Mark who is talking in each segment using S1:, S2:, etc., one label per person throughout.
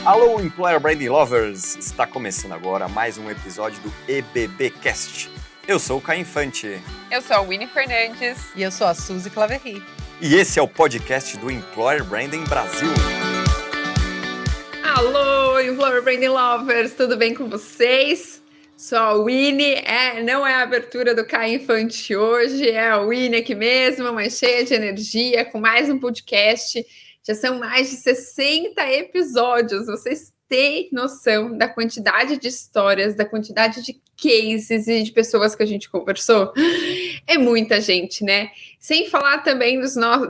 S1: Alô, Employer Branding Lovers! Está começando agora mais um episódio do EBBcast. Eu sou o Caio Infante.
S2: Eu sou a Winnie Fernandes.
S3: E eu sou a Suzy Claverry.
S1: E esse é o podcast do Employer Branding Brasil.
S2: Alô, Employer Branding Lovers! Tudo bem com vocês? Sou a Winnie. Não é a abertura do Caio Infante hoje, é a Winnie aqui mesmo, mas cheia de energia, com mais um podcast. Já são mais de 60 episódios. Vocês têm noção da quantidade de histórias, da quantidade de cases e de pessoas que a gente conversou? É muita gente, né? Sem falar também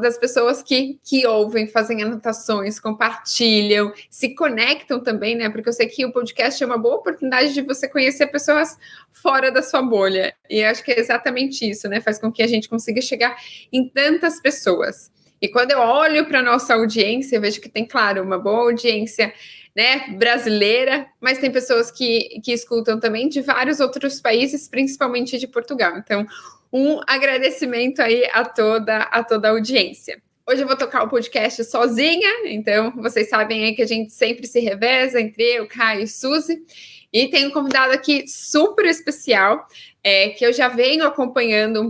S2: das pessoas que ouvem, fazem anotações, compartilham, se conectam também, né? Porque eu sei que o podcast é uma boa oportunidade de você conhecer pessoas fora da sua bolha. E acho que é exatamente isso, né? Faz com que a gente consiga chegar em tantas pessoas. E quando eu olho para a nossa audiência, eu vejo que tem, claro, uma boa audiência, né, brasileira, mas tem pessoas que escutam também de vários outros países, principalmente de Portugal. Então, um agradecimento aí a toda a audiência. Hoje eu vou tocar o podcast sozinha, então vocês sabem aí que a gente sempre se reveza entre eu, Caio e Suzy. E tem um convidado aqui super especial, que eu já venho acompanhando um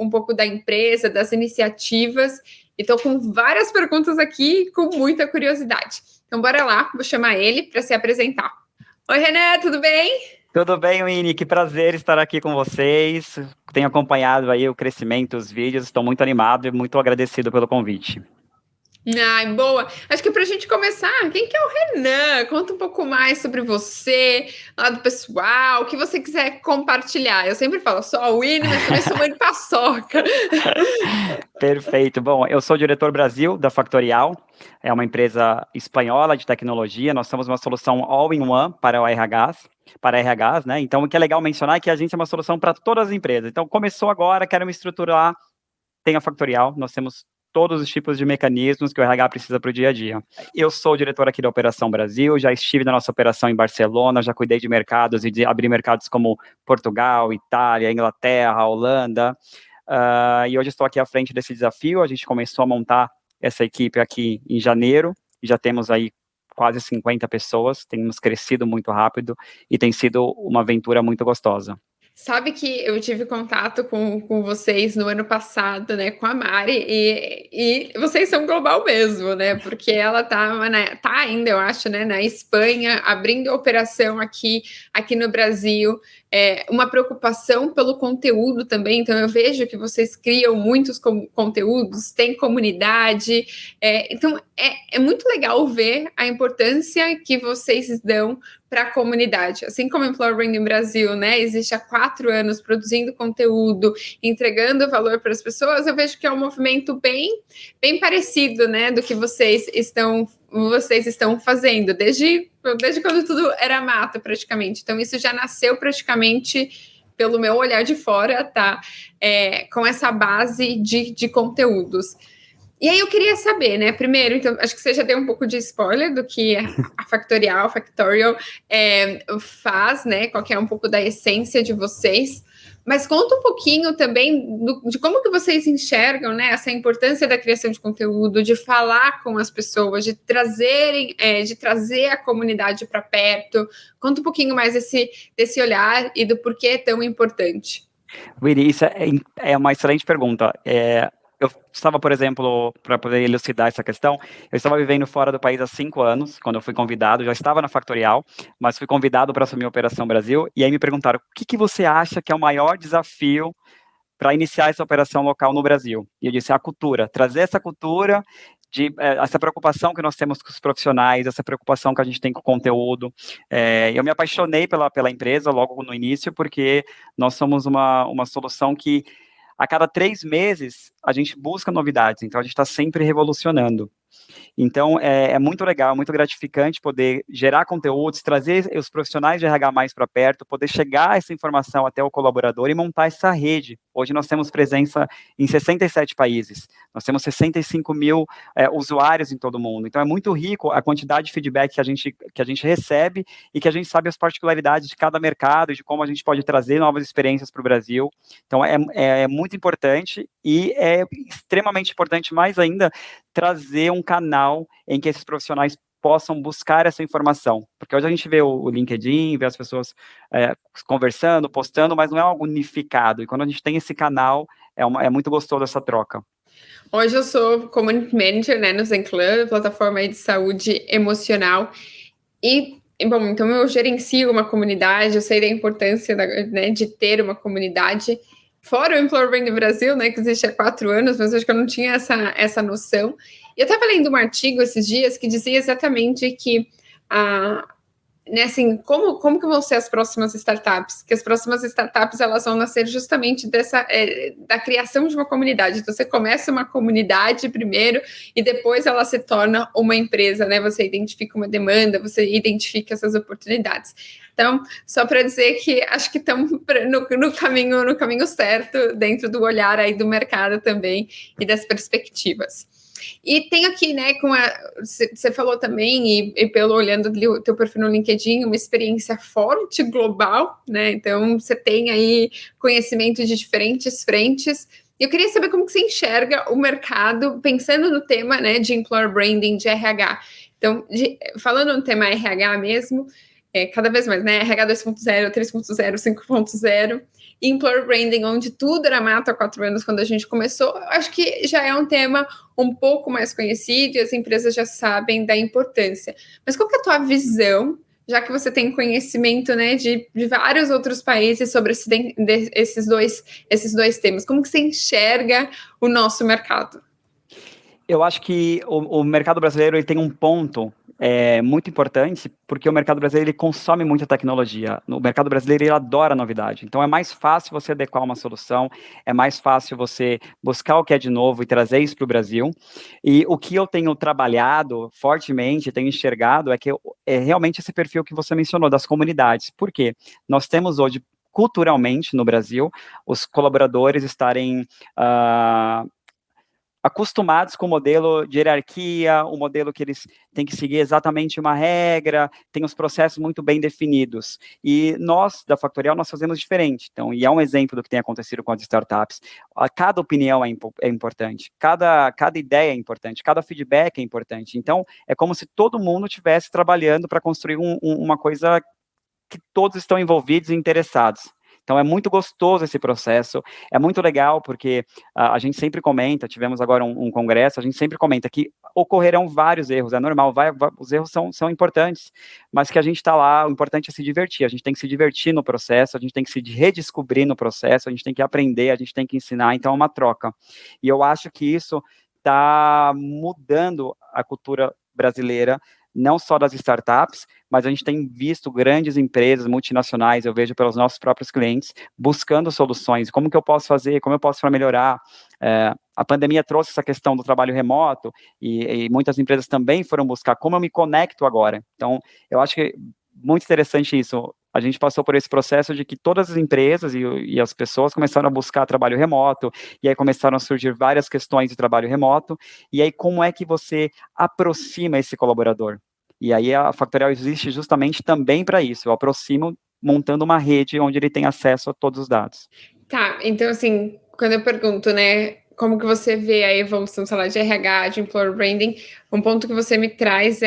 S2: pouco da empresa, das iniciativas, e estou com várias perguntas aqui com muita curiosidade. Então, bora lá, vou chamar ele para se apresentar. Oi, Renan, tudo bem?
S4: Tudo bem, Winnie? Que prazer estar aqui com vocês. Tenho acompanhado aí o crescimento dos vídeos, estou muito animado e muito agradecido pelo convite.
S2: Ai, boa. Acho que para a gente começar, quem que é o Renan? Conta um pouco mais sobre você, lado pessoal, o que você quiser compartilhar. Eu sempre falo, sou a Winnie, mas também sou mãe de paçoca.
S4: Perfeito. Bom, eu sou o diretor Brasil da Factorial, é uma empresa espanhola de tecnologia. Nós somos uma solução all-in-one para RHs, né? Então, o que é legal mencionar é que a gente é uma solução para todas as empresas. Então, começou agora, quero me estruturar, tem a Factorial, nós temos todos os tipos de mecanismos que o RH precisa para o dia a dia. Eu sou o diretor aqui da Operação Brasil, já estive na nossa operação em Barcelona, já cuidei de mercados e de abrir mercados como Portugal, Itália, Inglaterra, Holanda, e hoje estou aqui à frente desse desafio. A gente começou a montar essa equipe aqui em janeiro, e já temos aí quase 50 pessoas, temos crescido muito rápido e tem sido uma aventura muito gostosa.
S2: Sabe que eu tive contato com vocês no ano passado, né, com a Mari, e vocês são global mesmo, né, porque ela tá ainda, eu acho, né, na Espanha, abrindo operação aqui no Brasil, uma preocupação pelo conteúdo também. Então eu vejo que vocês criam muitos conteúdos, tem comunidade, então é muito legal ver a importância que vocês dão para a comunidade. Assim como o Employer Branding Brasil, né, existe há 4 anos produzindo conteúdo, entregando valor para as pessoas, eu vejo que é um movimento bem parecido, né, do que vocês estão fazendo, desde quando tudo era mato, praticamente. Então, isso já nasceu praticamente, pelo meu olhar de fora, tá? Com essa base de conteúdos. E aí eu queria saber, né, primeiro, então, acho que você já deu um pouco de spoiler do que a Factorial faz, né, qual que é um pouco da essência de vocês, mas conta um pouquinho também de como que vocês enxergam, né, essa importância da criação de conteúdo, de falar com as pessoas, de trazer a comunidade para perto. Conta um pouquinho mais desse olhar e do porquê é tão importante.
S4: Winnie, isso é uma excelente pergunta. Eu estava, por exemplo, para poder elucidar essa questão, eu estava vivendo fora do país há 5 anos, quando eu fui convidado, já estava na Factorial, mas fui convidado para assumir a Operação Brasil, e aí me perguntaram, o que você acha que é o maior desafio para iniciar essa operação local no Brasil? E eu disse, a cultura, trazer essa cultura, essa preocupação que nós temos com os profissionais, essa preocupação que a gente tem com o conteúdo. Eu me apaixonei pela empresa logo no início, porque nós somos uma solução que a cada 3 meses, a gente busca novidades, então a gente está sempre revolucionando. Então, é muito legal, muito gratificante poder gerar conteúdos, trazer os profissionais de RH mais para perto, poder chegar essa informação até o colaborador e montar essa rede. Hoje nós temos presença em 67 países, nós temos 65 mil usuários em todo o mundo. Então, é muito rico a quantidade de feedback que a gente recebe e que a gente sabe as particularidades de cada mercado e de como a gente pode trazer novas experiências para o Brasil. Então, é muito importante e é extremamente importante mais ainda trazer um canal em que esses profissionais possam buscar essa informação, porque hoje a gente vê o LinkedIn, vê as pessoas conversando, postando, mas não é algo unificado, e quando a gente tem esse canal, é muito gostoso essa troca.
S2: Hoje eu sou Community Manager, né, no Zen Club, plataforma aí de saúde emocional, e bom, então eu gerencio uma comunidade, eu sei da importância né, de ter uma comunidade, fora o Employer Branding Brasil, né, que existe há 4 anos, mas acho que eu não tinha essa noção. E eu estava lendo um artigo esses dias que dizia exatamente que né, assim, como que vão ser as próximas startups? Que as próximas startups, elas vão nascer justamente da criação de uma comunidade. Então, você começa uma comunidade primeiro e depois ela se torna uma empresa, né? Você identifica uma demanda, você identifica essas oportunidades. Então, só para dizer que acho que estamos no caminho certo, dentro do olhar aí do mercado também e das perspectivas. E tem aqui, né, você falou também, e pelo olhando ali o teu perfil no LinkedIn, uma experiência forte, global, né, então você tem aí conhecimento de diferentes frentes. Eu queria saber como que você enxerga o mercado, pensando no tema, né, de Employer Branding, de RH. Então, falando no tema RH mesmo, cada vez mais, né, RH 2.0, 3.0, 5.0, e Employer Branding, onde tudo era mato há 4 anos quando a gente começou, acho que já é um tema um pouco mais conhecido e as empresas já sabem da importância. Mas qual que é a tua visão, já que você tem conhecimento, né, de vários outros países sobre esses dois temas? Como que você enxerga o nosso mercado?
S4: Eu acho que o mercado brasileiro ele tem um ponto muito importante, porque o mercado brasileiro ele consome muita tecnologia. O mercado brasileiro ele adora novidade. Então é mais fácil você adequar uma solução, é mais fácil você buscar o que é de novo e trazer isso para o Brasil. E o que eu tenho trabalhado fortemente, tenho enxergado, é realmente esse perfil que você mencionou, das comunidades. Por quê? Nós temos hoje, culturalmente, no Brasil, os colaboradores estarem acostumados com o modelo de hierarquia, o modelo que eles têm que seguir exatamente uma regra, tem os processos muito bem definidos. E nós, da Factorial, nós fazemos diferente. Então, e é um exemplo do que tem acontecido com as startups. Cada opinião é importante, cada ideia é importante, cada feedback é importante. Então, é como se todo mundo estivesse trabalhando para construir uma coisa que todos estão envolvidos e interessados. Então, é muito gostoso esse processo, é muito legal, porque a gente sempre comenta, tivemos agora um congresso, a gente sempre comenta que ocorrerão vários erros, é normal, os erros são importantes, mas que a gente está lá, o importante é se divertir, a gente tem que se divertir no processo, a gente tem que se redescobrir no processo, a gente tem que aprender, a gente tem que ensinar, então é uma troca. E eu acho que isso está mudando a cultura brasileira, não só das startups, mas a gente tem visto grandes empresas multinacionais, eu vejo pelos nossos próprios clientes, buscando soluções, como que eu posso fazer, como eu posso melhorar. A pandemia trouxe essa questão do trabalho remoto, e muitas empresas também foram buscar como eu me conecto agora. Então, eu acho que é muito interessante isso. A gente passou por esse processo de que todas as empresas e as pessoas começaram a buscar trabalho remoto, e aí começaram a surgir várias questões de trabalho remoto, e aí como é que você aproxima esse colaborador? E aí a Factorial existe justamente também para isso, eu aproximo montando uma rede onde ele tem acesso a todos os dados.
S2: Tá, então assim, quando eu pergunto, né, como que você vê a evolução, sei lá, de RH, de Employer Branding, um ponto que você me traz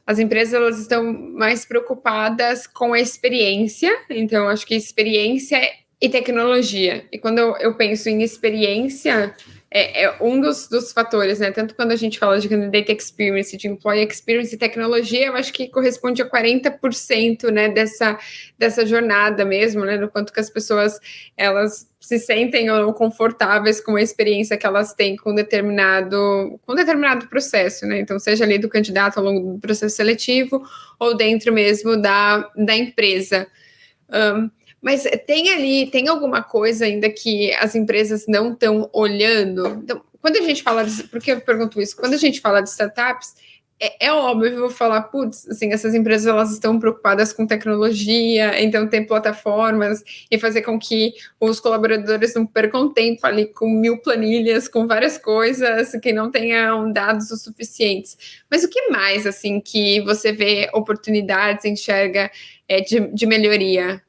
S2: as empresas elas estão mais preocupadas com a experiência, então acho que experiência e tecnologia. E quando eu penso em experiência, é um dos fatores, né? Tanto quando a gente fala de candidate experience, de employee experience e tecnologia, eu acho que corresponde a 40%, né, dessa jornada mesmo, né? Do quanto que as pessoas elas se sentem ou não confortáveis com a experiência que elas têm com determinado processo, né? Então, seja ali do candidato ao longo do processo seletivo ou dentro mesmo da empresa. Mas tem alguma coisa ainda que as empresas não estão olhando? Então, quando a gente fala por que eu pergunto isso? Quando a gente fala de startups, é óbvio, eu vou falar, putz, assim, essas empresas elas estão preocupadas com tecnologia, então tem plataformas e fazer com que os colaboradores não percam tempo ali com 1000 planilhas, com várias coisas, que não tenham dados o suficientes. Mas o que mais, assim, que você vê oportunidades, enxerga de melhoria?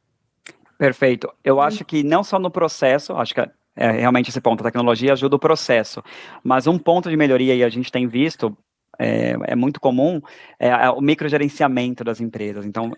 S4: Perfeito. Eu acho que não só no processo, acho que realmente esse ponto, a tecnologia ajuda o processo, mas um ponto de melhoria, e a gente tem visto, é muito comum, o microgerenciamento das empresas. Então,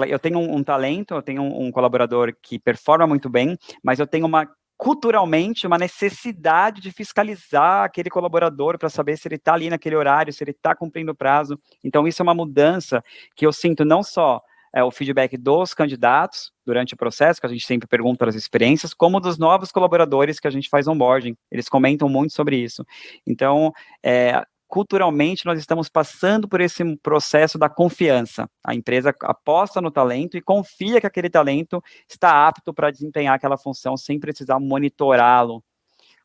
S4: eu tenho um talento, eu tenho um colaborador que performa muito bem, mas eu tenho culturalmente, uma necessidade de fiscalizar aquele colaborador para saber se ele está ali naquele horário, se ele está cumprindo o prazo. Então, isso é uma mudança que eu sinto não só o feedback dos candidatos durante o processo, que a gente sempre pergunta as experiências, como dos novos colaboradores que a gente faz onboarding. Eles comentam muito sobre isso. Então, culturalmente, nós estamos passando por esse processo da confiança. A empresa aposta no talento e confia que aquele talento está apto para desempenhar aquela função sem precisar monitorá-lo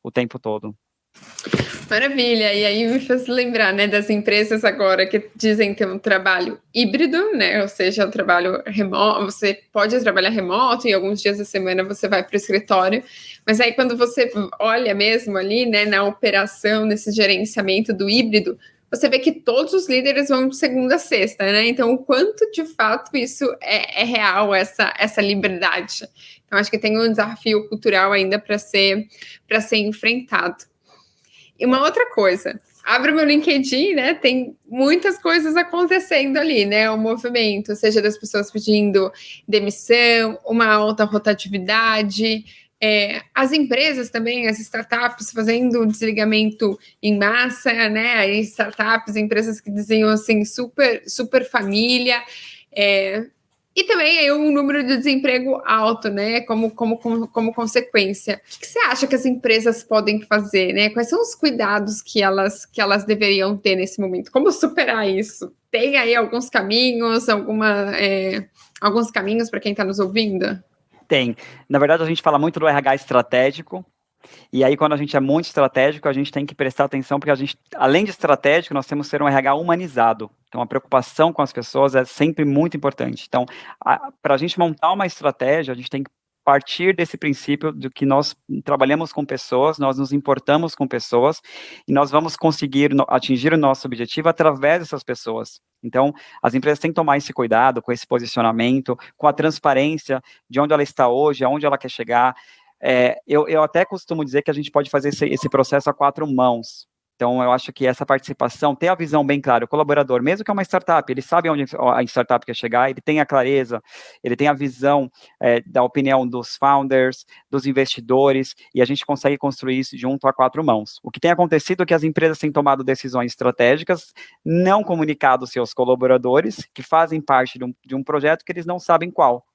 S4: o tempo todo.
S2: Maravilha, e aí me faz lembrar, né, das empresas agora que dizem ter um trabalho híbrido, né, ou seja, o trabalho remoto, você pode trabalhar remoto e alguns dias da semana você vai para o escritório, mas aí quando você olha mesmo ali, né, na operação, nesse gerenciamento do híbrido, você vê que todos os líderes vão de segunda a sexta, né, então o quanto de fato isso é real, essa liberdade. Então acho que tem um desafio cultural ainda para ser enfrentado. E uma outra coisa, abre o meu LinkedIn, né? Tem muitas coisas acontecendo ali, né? O movimento, seja das pessoas pedindo demissão, uma alta rotatividade, as empresas também, as startups fazendo desligamento em massa, né? Aí startups, empresas que diziam assim, super família. E também aí um número de desemprego alto, né, como consequência. O que você acha que as empresas podem fazer, né? Quais são os cuidados que elas deveriam ter nesse momento? Como superar isso? Tem aí alguns caminhos, alguns caminhos para quem está nos ouvindo?
S4: Tem. Na verdade, a gente fala muito do RH estratégico, e aí quando a gente é muito estratégico, a gente tem que prestar atenção, porque a gente, além de estratégico, nós temos que ser um RH humanizado. Então, a preocupação com as pessoas é sempre muito importante. Então, para a gente montar uma estratégia, a gente tem que partir desse princípio de que nós trabalhamos com pessoas, nós nos importamos com pessoas, e nós vamos conseguir atingir o nosso objetivo através dessas pessoas. Então, as empresas têm que tomar esse cuidado com esse posicionamento, com a transparência de onde ela está hoje, aonde ela quer chegar. Eu até costumo dizer que a gente pode fazer esse processo a 4 mãos. Então, eu acho que essa participação, ter a visão bem clara, o colaborador, mesmo que é uma startup, ele sabe onde a startup quer chegar, ele tem a clareza, ele tem a visão da opinião dos founders, dos investidores, e a gente consegue construir isso junto a 4 mãos. O que tem acontecido é que as empresas têm tomado decisões estratégicas, não comunicado aos seus colaboradores, que fazem parte de um projeto que eles não sabem qual.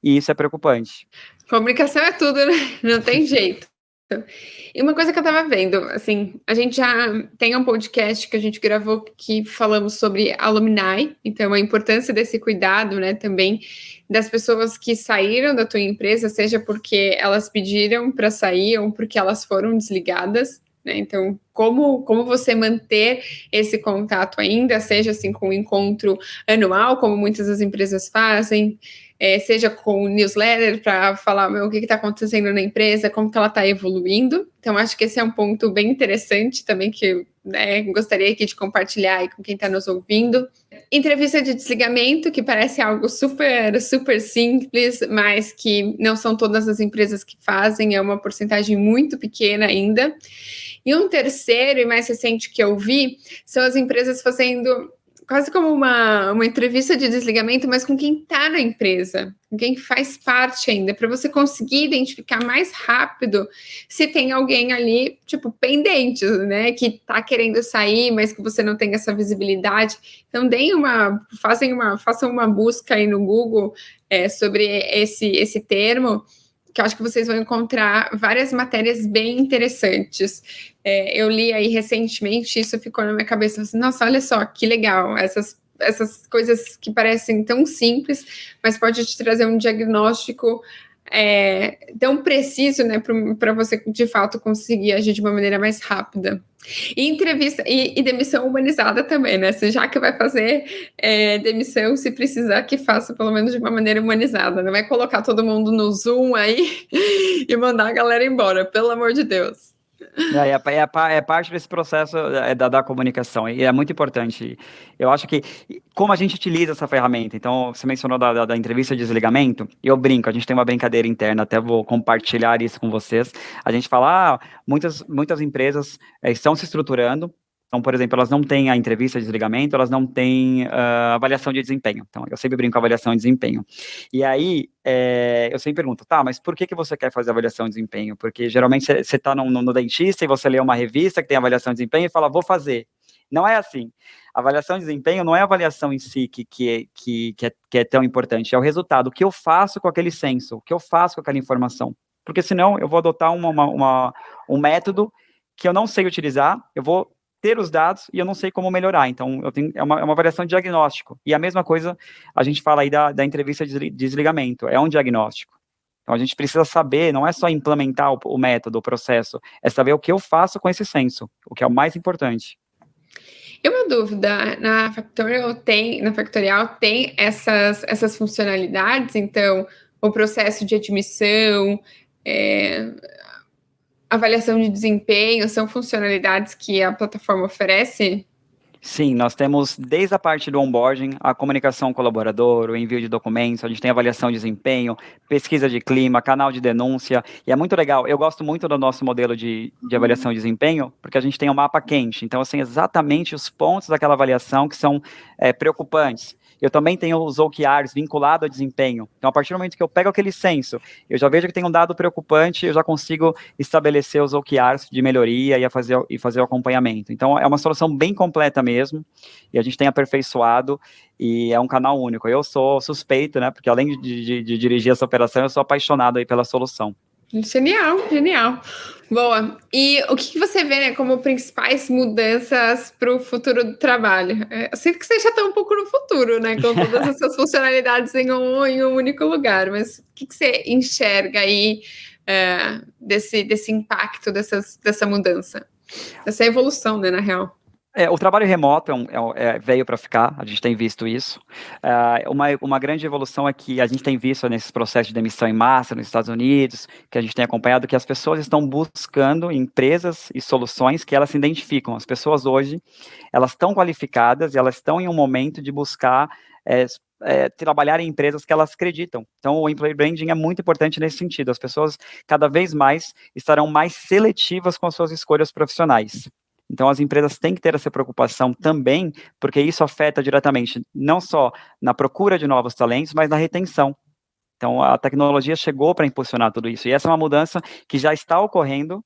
S4: E isso é preocupante.
S2: Comunicação é tudo, né? Não tem jeito. E uma coisa que eu estava vendo, assim, a gente já tem um podcast que a gente gravou que falamos sobre alumni, então a importância desse cuidado, né, também das pessoas que saíram da tua empresa, seja porque elas pediram para sair ou porque elas foram desligadas, né? Então, como você manter esse contato ainda, seja assim com um encontro anual, como muitas das empresas fazem, seja com newsletter para falar o que está acontecendo na empresa, como que ela está evoluindo. Então, acho que esse é um ponto bem interessante também que gostaria aqui de compartilhar aí com quem está nos ouvindo. Entrevista de desligamento, que parece algo super simples, mas que não são todas as empresas que fazem, é uma porcentagem muito pequena ainda. E um terceiro e mais recente que eu vi são as empresas fazendo quase como uma entrevista de desligamento, mas com quem está na empresa, com quem faz parte ainda, para você conseguir identificar mais rápido se tem alguém ali, tipo, pendente, né, que está querendo sair, mas que você não tem essa visibilidade. Então, façam uma busca aí no Google sobre esse termo, que eu acho que vocês vão encontrar várias matérias bem interessantes. Eu li aí recentemente, isso ficou na minha cabeça, assim, nossa, olha só, que legal, essas coisas que parecem tão simples, mas pode te trazer um diagnóstico tão preciso, né, para você, de fato, conseguir agir de uma maneira mais rápida. E entrevista e demissão humanizada também, né? Se já que vai fazer demissão, se precisar que faça pelo menos de uma maneira humanizada. Não vai colocar todo mundo no Zoom aí e mandar a galera embora, pelo amor de Deus.
S4: É parte desse processo da comunicação, e é muito importante. Eu acho que, como a gente utiliza essa ferramenta, então, você mencionou da entrevista de desligamento, e eu brinco, a gente tem uma brincadeira interna, até vou compartilhar isso com vocês. A gente fala, muitas empresas estão se estruturando Então, por exemplo, elas não têm a entrevista de desligamento, elas não têm avaliação de desempenho. Então, eu sempre brinco com avaliação de desempenho. E aí, eu sempre pergunto, tá, mas por que você quer fazer avaliação de desempenho? Porque geralmente você está no dentista e você lê uma revista que tem avaliação de desempenho e fala, vou fazer. Não é assim. A avaliação de desempenho não é a avaliação em si que é tão importante, é o resultado. O que eu faço com aquele censo? O que eu faço com aquela informação? Porque senão eu vou adotar um método que eu não sei utilizar, eu vou ter os dados e eu não sei como melhorar. Então, é uma avaliação de diagnóstico. E a mesma coisa, a gente fala aí da entrevista de desligamento, é um diagnóstico. Então, a gente precisa saber, não é só implementar o método, o processo, é saber o que eu faço com esse censo, o que é o mais importante.
S2: E uma dúvida, na Factorial tem essas funcionalidades, então, o processo de admissão, avaliação de desempenho, são funcionalidades que a plataforma oferece?
S4: Sim, nós temos desde a parte do onboarding, a comunicação com o colaborador, o envio de documentos, a gente tem avaliação de desempenho, pesquisa de clima, canal de denúncia, e é muito legal. Eu gosto muito do nosso modelo de avaliação de desempenho, porque a gente tem um mapa quente, então, assim, exatamente os pontos daquela avaliação que são preocupantes. Eu também tenho os OKRs vinculados ao desempenho. Então, a partir do momento que eu pego aquele censo, eu já vejo que tem um dado preocupante, eu já consigo estabelecer os OKRs de melhoria e fazer o acompanhamento. Então, é uma solução bem completa mesmo, e a gente tem aperfeiçoado, e é um canal único. Eu sou suspeito, né, porque além de dirigir essa operação, eu sou apaixonado aí pela solução.
S2: Genial. Boa. E o que você vê, né, como principais mudanças para o futuro do trabalho? Eu sinto que você já está um pouco no futuro, né, com todas essas funcionalidades em um único lugar, mas o que você enxerga aí desse impacto, dessa mudança, dessa evolução, né, na real?
S4: O trabalho remoto veio para ficar, a gente tem visto isso. Uma grande evolução é que a gente tem visto nesses processos de demissão em massa nos Estados Unidos, que a gente tem acompanhado, que as pessoas estão buscando empresas e soluções que elas se identificam. As pessoas hoje, elas estão qualificadas e elas estão em um momento de buscar trabalhar em empresas que elas acreditam. Então, o employer branding é muito importante nesse sentido. As pessoas, cada vez mais, estarão mais seletivas com as suas escolhas profissionais. Então, as empresas têm que ter essa preocupação também, porque isso afeta diretamente, não só na procura de novos talentos, mas na retenção. Então, a tecnologia chegou para impulsionar tudo isso. E essa é uma mudança que já está ocorrendo,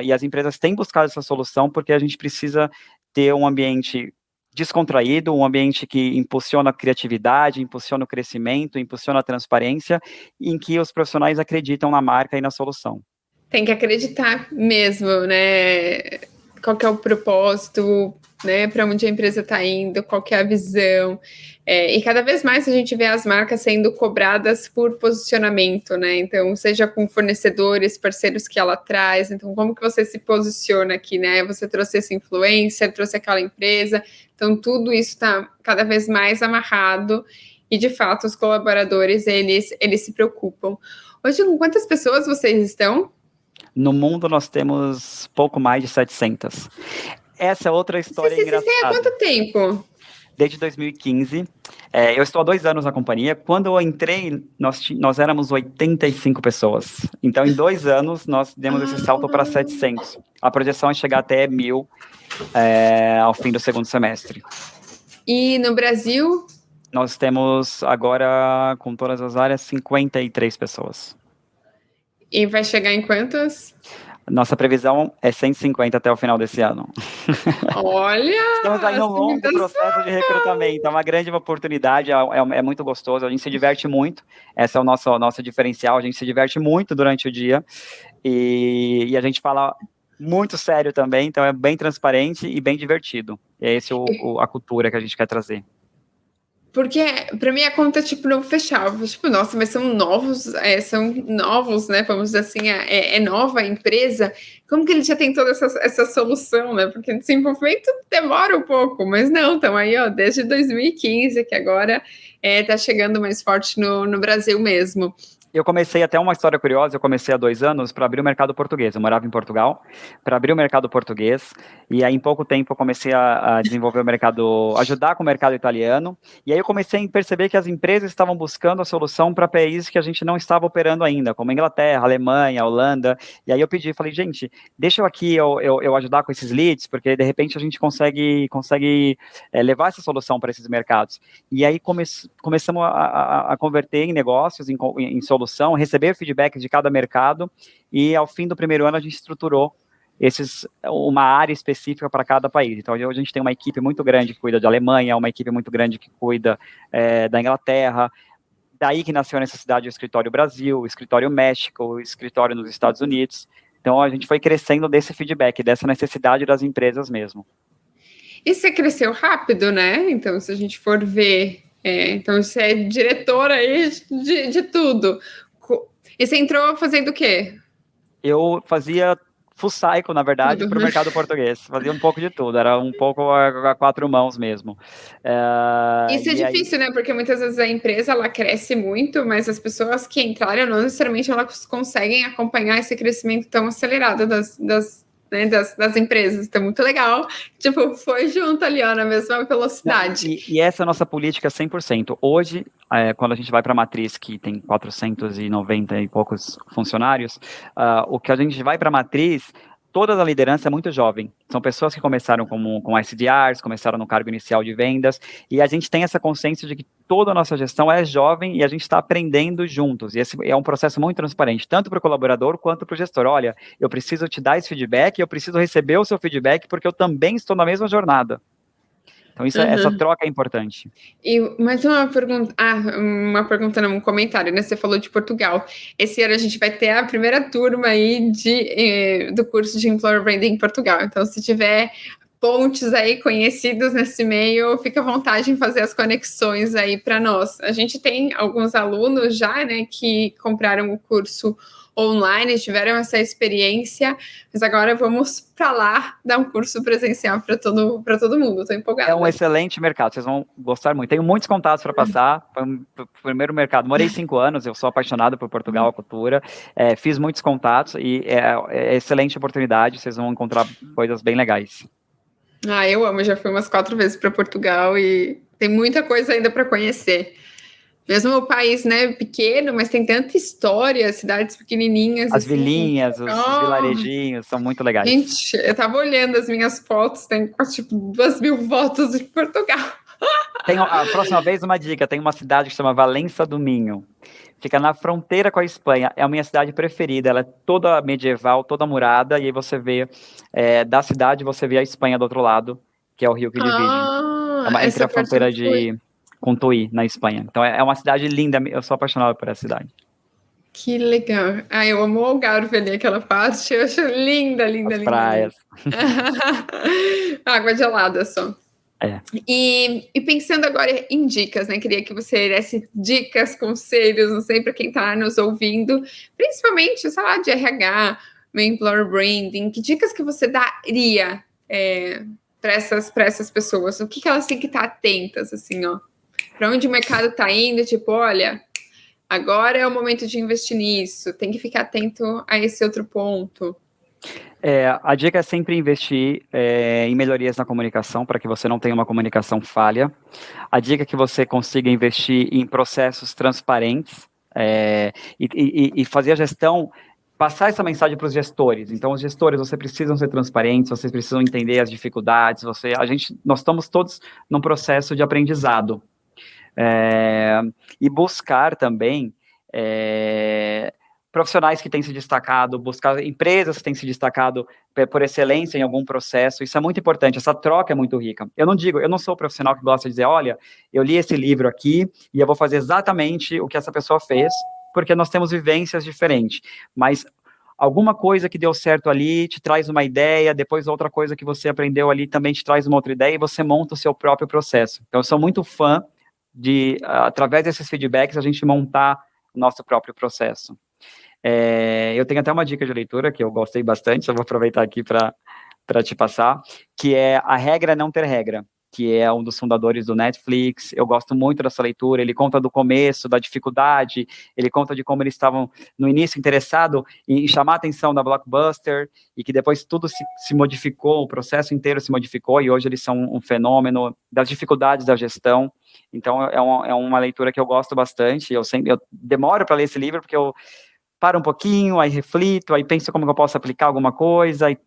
S4: e as empresas têm buscado essa solução, porque a gente precisa ter um ambiente descontraído, um ambiente que impulsiona a criatividade, impulsiona o crescimento, impulsiona a transparência, em que os profissionais acreditam na marca e na solução.
S2: Tem que acreditar mesmo, né? Qual que é o propósito, né? Para onde a empresa está indo, qual que é a visão. E cada vez mais a gente vê as marcas sendo cobradas por posicionamento, né? Então, seja com fornecedores, parceiros que ela traz. Então, como que você se posiciona aqui, né? Você trouxe essa influencer, trouxe aquela empresa. Então, tudo isso está cada vez mais amarrado. E, de fato, os colaboradores, eles se preocupam. Hoje, com quantas pessoas vocês estão?
S4: No mundo, nós temos pouco mais de 700. Essa é outra história engraçada.
S2: Vocês têm há quanto tempo?
S4: Desde 2015. Eu estou há 2 anos na companhia. Quando eu entrei, nós éramos 85 pessoas. Então, em 2 anos, nós demos esse salto para 700. A projeção é chegar até 1.000 ao fim do segundo semestre.
S2: E no Brasil?
S4: Nós temos agora, com todas as áreas, 53 pessoas.
S2: E vai chegar em quantas?
S4: Nossa previsão é 150 até o final desse ano.
S2: Olha!
S4: Estamos aí no longo processo de recrutamento. É uma grande oportunidade, é muito gostoso. A gente se diverte muito. Esse é o nosso diferencial. A gente se diverte muito durante o dia. E a gente fala muito sério também. Então, é bem transparente e bem divertido. E é essa a cultura que a gente quer trazer.
S2: Porque, para mim, a conta, não fechava. Nossa, mas são novos, né? Vamos dizer assim, é nova a empresa. Como que ele já tem toda essa solução, né? Porque o desenvolvimento demora um pouco, mas não, estão aí, desde 2015, que agora está chegando mais forte no Brasil mesmo.
S4: Eu comecei, até uma história curiosa, eu comecei há 2 anos para abrir o mercado português. Eu morava em Portugal, para abrir o mercado português, e aí em pouco tempo eu comecei a desenvolver o mercado, ajudar com o mercado italiano, e aí eu comecei a perceber que as empresas estavam buscando a solução para países que a gente não estava operando ainda, como a Inglaterra, a Alemanha, a Holanda, e aí eu pedi, falei, gente, deixa eu aqui eu ajudar com esses leads, porque de repente a gente consegue levar essa solução para esses mercados. E aí começamos a converter em negócios, em solução, receber feedback de cada mercado, e ao fim do primeiro ano a gente estruturou uma área específica para cada país. Então, hoje a gente tem uma equipe muito grande que cuida de Alemanha, uma equipe muito grande que cuida da Inglaterra, daí que nasceu a necessidade do escritório Brasil, o escritório México, o escritório nos Estados Unidos. Então, a gente foi crescendo desse feedback, dessa necessidade das empresas mesmo.
S2: E você cresceu rápido, né? Então, se a gente for ver, então você é diretora aí de tudo. E você entrou fazendo o quê?
S4: Eu fazia full cycle, na verdade, para o mercado português. Fazia um pouco de tudo, era um pouco a 4 mãos mesmo.
S2: Isso é difícil, né? Porque muitas vezes a empresa ela cresce muito, mas as pessoas que entraram não necessariamente elas conseguem acompanhar esse crescimento tão acelerado das empresas. Então, muito legal. Tipo, foi junto ali, ó, na mesma velocidade.
S4: E essa é a nossa política 100%. Hoje, quando a gente vai para a matriz, que tem 490 e poucos funcionários, o que a gente vai para a matriz, toda a liderança é muito jovem. São pessoas que começaram com SDRs, começaram no cargo inicial de vendas, e a gente tem essa consciência de que toda a nossa gestão é jovem e a gente está aprendendo juntos. E esse é um processo muito transparente, tanto para o colaborador quanto para o gestor. Olha, eu preciso te dar esse feedback, eu preciso receber o seu feedback, porque eu também estou na mesma jornada. Então, essa troca é importante.
S2: E mais uma pergunta, não, um comentário, né? Você falou de Portugal. Esse ano a gente vai ter a primeira turma aí do curso de Employer Branding em Portugal. Então, se tiver pontes aí conhecidos nesse meio, fica à vontade em fazer as conexões aí para nós. A gente tem alguns alunos já, né, que compraram o curso online, tiveram essa experiência, mas agora vamos para lá dar um curso presencial para todo mundo. Estou empolgada.
S4: É um excelente mercado, vocês vão gostar muito. Tenho muitos contatos para passar, foi o primeiro mercado. Morei 5 anos, eu sou apaixonado por Portugal, a cultura, fiz muitos contatos e é excelente oportunidade, vocês vão encontrar coisas bem legais.
S2: Eu amo, já fui umas 4 vezes para Portugal e tem muita coisa ainda para conhecer. Mesmo o país, né, pequeno, mas tem tanta história, cidades pequenininhas.
S4: As vilinhas, os vilarejinhos, são muito legais.
S2: Gente, eu tava olhando as minhas fotos, tem tipo 2.000 fotos de Portugal.
S4: A próxima vez, uma dica, tem uma cidade que chama Valença do Minho. Fica na fronteira com a Espanha, é a minha cidade preferida, ela é toda medieval, toda murada, e aí você vê, da cidade, você vê a Espanha do outro lado, que é o rio que divide. Entre a fronteira com Tui, na Espanha. Então é uma cidade linda, eu sou apaixonado por essa cidade.
S2: Que legal. Eu amo o Algarve ali, aquela parte, eu acho linda.
S4: As praias.
S2: Água gelada só. E pensando agora em dicas, né? Queria que você desse dicas, conselhos, não sei, para quem está nos ouvindo, principalmente, sei lá, de RH, Employer Branding, que dicas que você daria para essas pessoas? O que elas têm que estar atentas, assim, ó? Para onde o mercado está indo, tipo, olha, agora é o momento de investir nisso, tem que ficar atento a esse outro ponto.
S4: A dica é sempre investir em melhorias na comunicação, para que você não tenha uma comunicação falha. A dica é que você consiga investir em processos transparentes e fazer a gestão, passar essa mensagem para os gestores. Então, os gestores, vocês precisam ser transparentes, vocês precisam entender as dificuldades, nós estamos todos num processo de aprendizado. E buscar também profissionais que têm se destacado, buscar empresas que têm se destacado por excelência em algum processo. Isso é muito importante, essa troca é muito rica. Eu não sou o profissional que gosta de dizer, olha, eu li esse livro aqui e eu vou fazer exatamente o que essa pessoa fez, porque nós temos vivências diferentes, mas alguma coisa que deu certo ali te traz uma ideia, depois outra coisa que você aprendeu ali também te traz uma outra ideia e você monta o seu próprio processo. Então, eu sou muito fã de, através desses feedbacks, a gente montar o nosso próprio processo. Eu tenho até uma dica de leitura que eu gostei bastante, eu vou aproveitar aqui para te passar, que é A Regra é Não Ter Regra. que é um dos fundadores do Netflix. Eu gosto muito dessa leitura. Ele conta do começo, da dificuldade, ele conta de como eles estavam, no início, interessados em chamar a atenção da Blockbuster, e que depois tudo se modificou, o processo inteiro se modificou, e hoje eles são um fenômeno das dificuldades da gestão. Então, é uma leitura que eu gosto bastante. Eu demoro para ler esse livro, porque eu paro um pouquinho, aí reflito, aí penso como que eu posso aplicar alguma coisa, aí,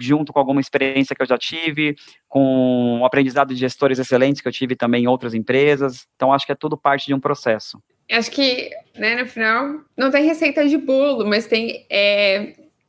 S4: junto com alguma experiência que eu já tive, com o aprendizado de gestores excelentes que eu tive também em outras empresas. Então, acho que é tudo parte de um processo.
S2: Acho que, né, no final, não tem receita de bolo, mas tem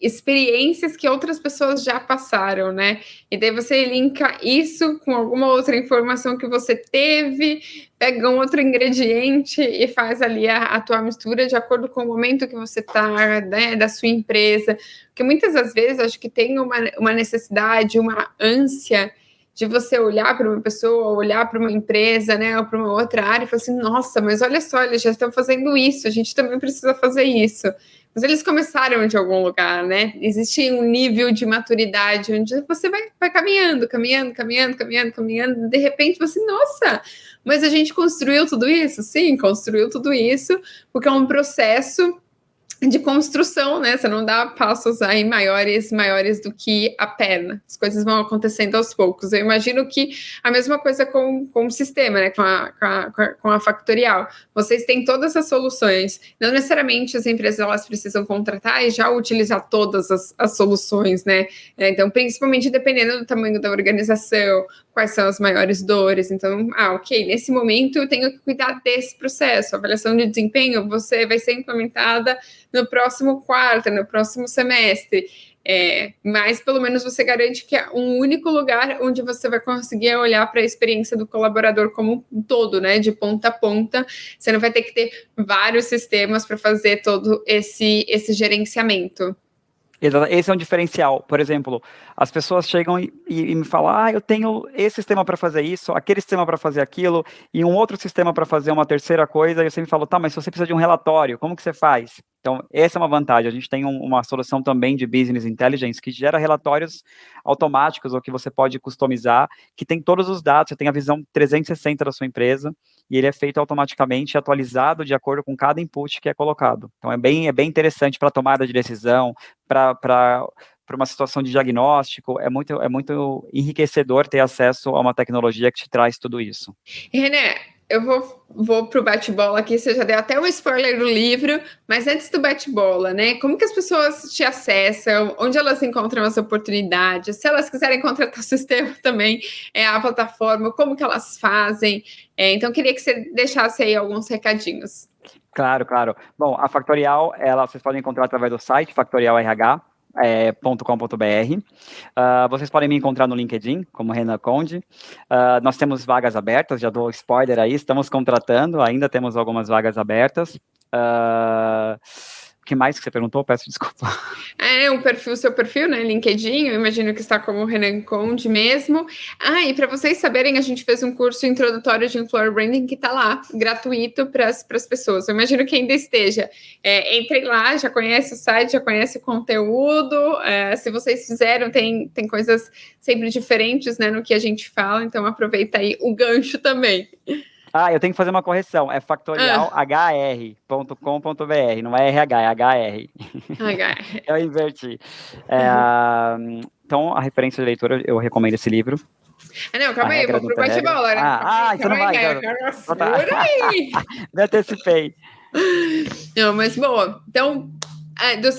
S2: experiências que outras pessoas já passaram, né? E daí você linka isso com alguma outra informação que você teve, pega um outro ingrediente e faz ali a tua mistura de acordo com o momento que você tá, né, da sua empresa. Porque muitas das vezes acho que tem uma necessidade, uma ânsia de você olhar para uma pessoa, olhar para uma empresa, né, ou para uma outra área e falar assim, nossa, mas olha só, eles já estão fazendo isso, a gente também precisa fazer isso. Mas eles começaram de algum lugar, né? Existe um nível de maturidade onde você vai caminhando, de repente você, nossa, mas a gente construiu tudo isso? Sim, construiu tudo isso, porque é um processo de construção, né? Você não dá passos aí maiores do que a perna. As coisas vão acontecendo aos poucos. Eu imagino que a mesma coisa com o sistema, né? Com a Factorial. Vocês têm todas as soluções. Não necessariamente as empresas elas precisam contratar e já utilizar todas as soluções, né? Então, principalmente dependendo do tamanho da organização, quais são as maiores dores. Então, ok, nesse momento eu tenho que cuidar desse processo. A avaliação de desempenho vai ser implementada no próximo quarto, no próximo semestre. Mas pelo menos você garante que é um único lugar onde você vai conseguir olhar para a experiência do colaborador como um todo, né, de ponta a ponta. Você não vai ter que ter vários sistemas para fazer todo esse gerenciamento.
S4: Esse é um diferencial. Por exemplo, as pessoas chegam e me falam, eu tenho esse sistema para fazer isso, aquele sistema para fazer aquilo, e um outro sistema para fazer uma terceira coisa, e eu sempre falo, tá, mas se você precisa de um relatório, como que você faz? Então, essa é uma vantagem. A gente tem uma solução também de Business Intelligence que gera relatórios automáticos, ou que você pode customizar, que tem todos os dados, você tem a visão 360 da sua empresa, e ele é feito automaticamente e atualizado de acordo com cada input que é colocado. Então, é bem interessante para tomada de decisão, para uma situação de diagnóstico. É muito enriquecedor ter acesso a uma tecnologia que te traz tudo isso.
S2: René, eu vou pro bate-bola aqui, você já deu até um spoiler do livro, mas antes do bate-bola, né? Como que as pessoas te acessam? Onde elas encontram as oportunidades? Se elas quiserem contratar o sistema também, a plataforma, como que elas fazem? Então, queria que você deixasse aí alguns recadinhos.
S4: Claro. Bom, a Factorial, vocês podem encontrar através do site factorialrh.com.br. Vocês podem me encontrar no LinkedIn, como Renan Conde. Nós temos vagas abertas, já dou spoiler aí, estamos contratando, ainda temos algumas vagas abertas. O que mais que você perguntou? Peço desculpa.
S2: Seu perfil, né, LinkedIn, eu imagino que está como Renan Conde mesmo. E para vocês saberem, a gente fez um curso introdutório de Employer Branding que está lá, gratuito para as pessoas. Eu imagino que ainda esteja. Entrem lá, já conhece o site, já conhece o conteúdo. Se vocês fizeram, tem coisas sempre diferentes, né, no que a gente fala, então aproveita aí o gancho também.
S4: Eu tenho que fazer uma correção. É factorialhr.com.br, não é RH, é HR. Eu inverti. Então, a referência de leitura, eu recomendo esse livro.
S2: Não, calma aí, eu vou pro bate-bola, né?
S4: Então não vai. Me antecipei.
S2: Não, mas boa. Então, dos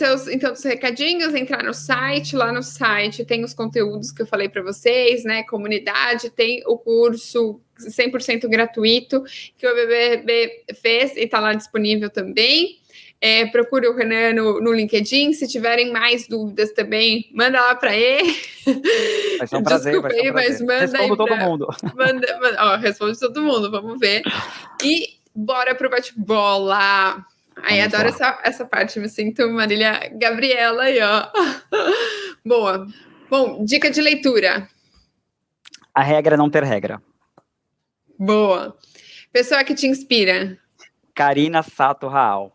S2: recadinhos, entrar no site, lá no site tem os conteúdos que eu falei para vocês, né? Comunidade, tem o curso 100% gratuito que o BBB fez e está lá disponível também. Procure o Renan no LinkedIn. Se tiverem mais dúvidas também, manda lá para ele.
S4: Vai ser um prazer.
S2: Desculpa aí, mas manda
S4: Respondo todo mundo.
S2: Responde todo mundo, vamos ver. E bora pro bate-bola. Adoro essa parte, me sinto Marília Gabriela aí, ó. Boa. Bom, dica de leitura.
S4: A regra é não ter regra.
S2: Boa. Pessoa que te inspira.
S4: Karina Sato Raal.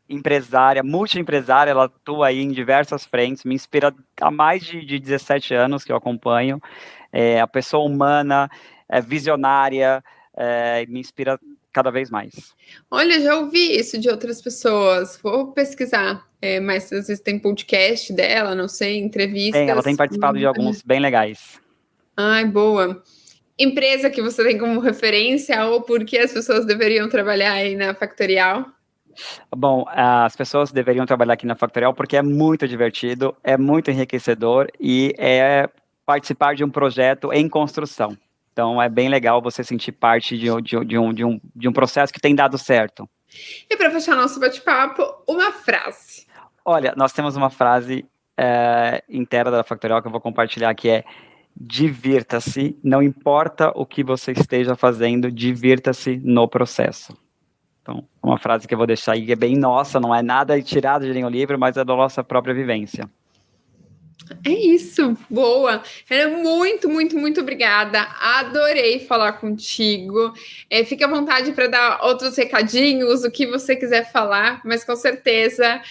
S4: Empresária, multi-empresária, ela atua aí em diversas frentes, me inspira há mais de 17 anos que eu acompanho. A pessoa humana, visionária, me inspira cada vez mais.
S2: Olha, já ouvi isso de outras pessoas. Vou pesquisar. Mas às vezes tem podcast dela, não sei, entrevistas.
S4: Ela tem participado de alguns bem legais.
S2: Ai, boa. Empresa que você tem como referência ou por que as pessoas deveriam trabalhar aí na Factorial?
S4: Bom, as pessoas deveriam trabalhar aqui na Factorial porque é muito divertido, é muito enriquecedor e é participar de um projeto em construção. Então, é bem legal você sentir parte de um processo que tem dado certo.
S2: E para fechar nosso bate-papo, uma frase.
S4: Olha, nós temos uma frase inteira da Factorial que eu vou compartilhar, que é: divirta-se, não importa o que você esteja fazendo, divirta-se no processo. Então, uma frase que eu vou deixar aí, que é bem nossa, não é nada tirado de nenhum livro, mas é da nossa própria vivência.
S2: É isso, boa. Muito, muito, muito obrigada. Adorei falar contigo. Fique à vontade para dar outros recadinhos, o que você quiser falar, mas com certeza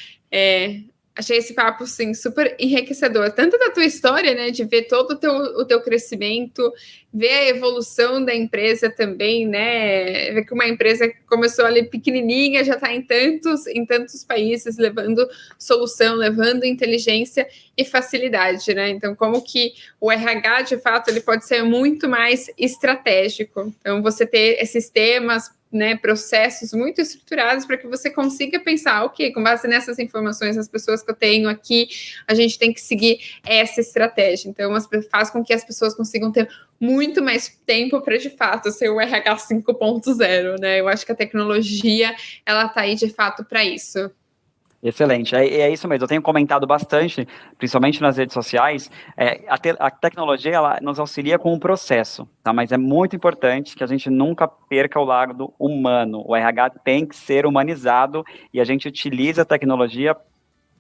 S2: achei esse papo, sim, super enriquecedor. Tanto da tua história, né, de ver todo o teu crescimento, ver a evolução da empresa também, né, ver que uma empresa que começou ali pequenininha, já está em tantos países, levando solução, levando inteligência e facilidade, né? Então, como que o RH, de fato, ele pode ser muito mais estratégico. Então, você ter esses temas, né, processos muito estruturados para que você consiga pensar, ok, com base nessas informações, as pessoas que eu tenho aqui, a gente tem que seguir essa estratégia. Então, faz com que as pessoas consigam ter muito mais tempo para, de fato, ser o RH 5.0, né? Eu acho que a tecnologia, ela está aí, de fato, para isso.
S4: Excelente, é isso mesmo. Eu tenho comentado bastante, principalmente nas redes sociais, a tecnologia ela nos auxilia com o processo, tá? Mas é muito importante que a gente nunca perca o lado humano. O RH tem que ser humanizado e a gente utiliza a tecnologia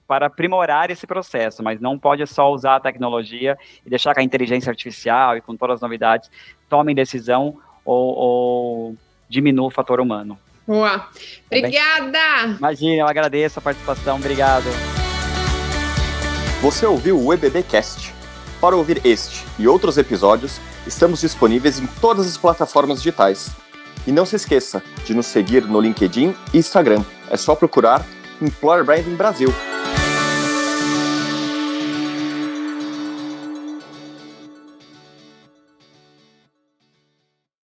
S4: para aprimorar esse processo, mas não pode só usar a tecnologia e deixar que a inteligência artificial e com todas as novidades tomem decisão ou diminua o fator humano.
S2: Boa. Obrigada!
S4: Imagina, eu agradeço a participação, obrigado.
S1: Você ouviu o EBBcast. Para ouvir este e outros episódios, estamos disponíveis em todas as plataformas digitais. E não se esqueça de nos seguir no LinkedIn e Instagram. É só procurar Employer Branding Brasil.